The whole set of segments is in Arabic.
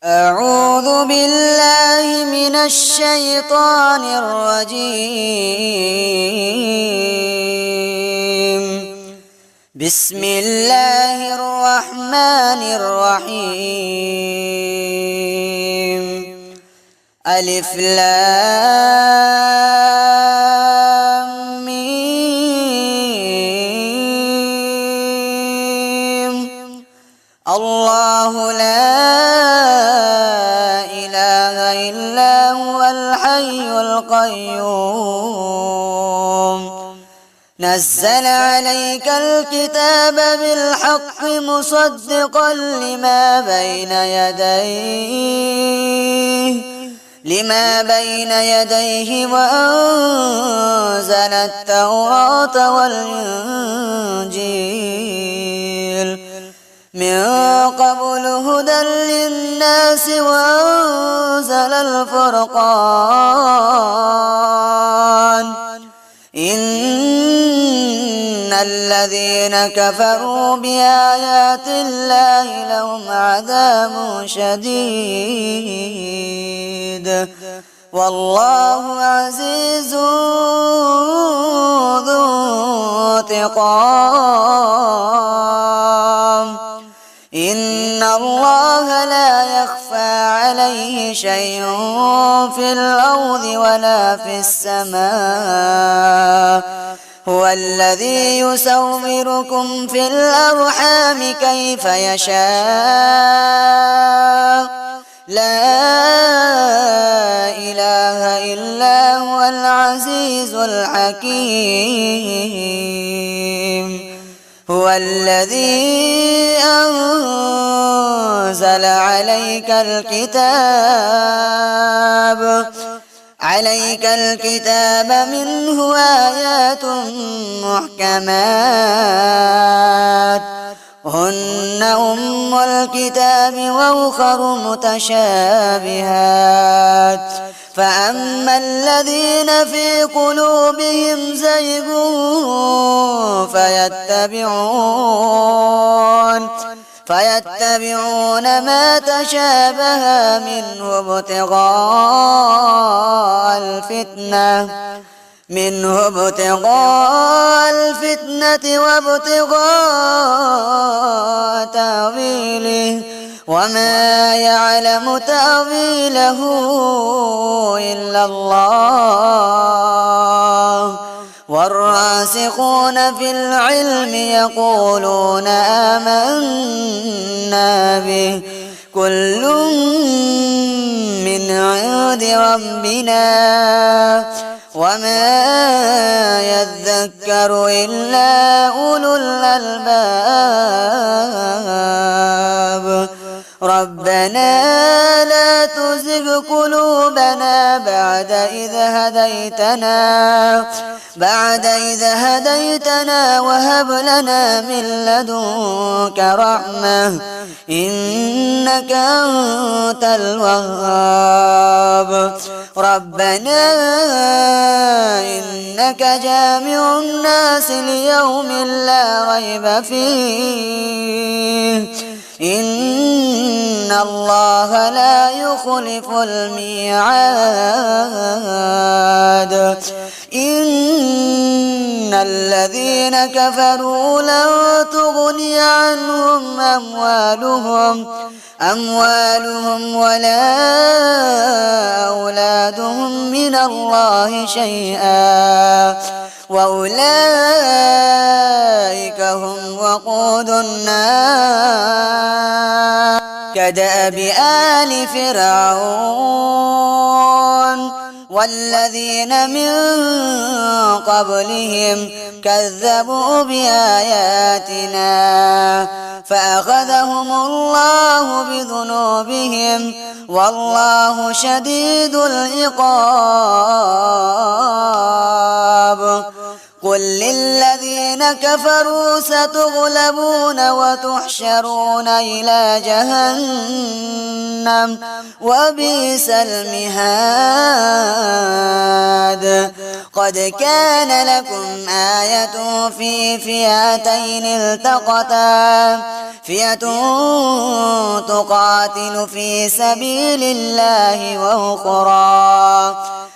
أعوذ بالله من الشيطان الرجيم. بسم الله الرحمن الرحيم. ألف لام ميم. الله لا إله إلا هو الحي القيوم. نزل عليك الكتاب بالحق مصدقا لما بين يديه وأنزل التوراة والإنجيل من قبل هدى للناس وأنزل الفرقان. إن الذين كفروا بآيات الله لهم عذاب شديد والله عزيز ذو انتقام. إن الله لا يخفى عليه شيء في الأرض ولا في السماء. هو الذي يصوركم في الأرحام كيف يشاء. لا إله إلا هو العزيز الحكيم. هو الذي أنزل عليك الكتاب منه آيات محكمات هن أم الكتاب وأخر متشابهات. فأما الذين في قلوبهم زيغ فيتبعون ما تشابه منه ابتغاء الفتنة وابتغاء تأويله وما يعلم تأويله إلا الله. والراسخون في العلم يقولون آمنا به كل من عند ربنا وما يذكر إلا أولو الألباب. ربنا لا تزغ قلوبنا بعد إذ هديتنا وهب لنا من لدنك رحمة إنك أنت الوهاب. ربنا إنك جامع الناس ليوم لا ريب فيه إن الله لا يخلف الميعاد. إن الذين كفروا لن تغني عنهم أموالهم ولا أولادهم من الله شيئا وأولئك هم وقود النار. كدأب آل فرعون والذين من قبلهم كذبوا بآياتنا فأخذهم الله بذنوبهم والله شديد العقاب. قل للذين كفروا ستغلبون وتحشرون إلى جهنم وبئس المهاد. قد كان لكم آية في فئتين التقتا فئة تقاتل في سبيل الله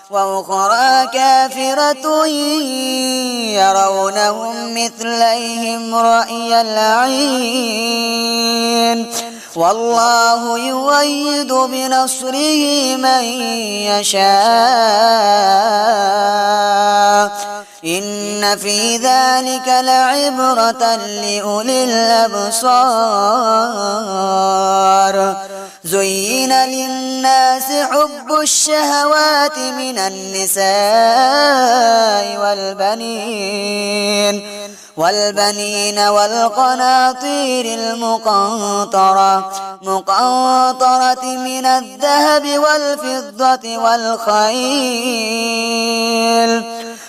وأخرى كافرة يرونهم مثليهم رأي العين والله يؤيد بنصره من يشاء إن في ذلك لعبرة لأولي الأبصار زين للناس حب الشهوات من النساء والبنين والقناطير المقنطرة من الذهب والفضة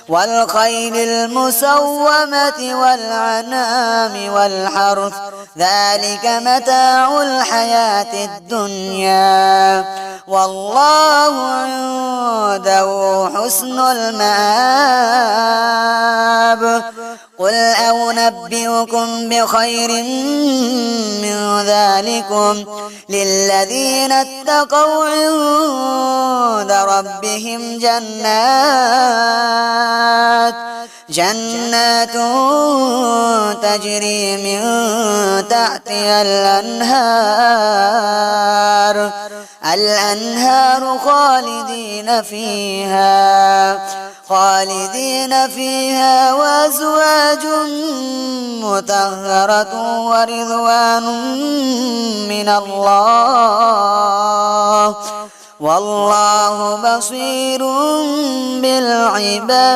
والخيل المسومة والأنعام والحرث ذلك متاع الحياة الدنيا والله عنده حسن المآب قل أنبئكم بخير من ذلكم للذين اتقوا عند ربهم جنات تجري من تحتها الأنهار خالدين فيها وأزواج مطهرة ورضوان من الله والله بصير بالعباد.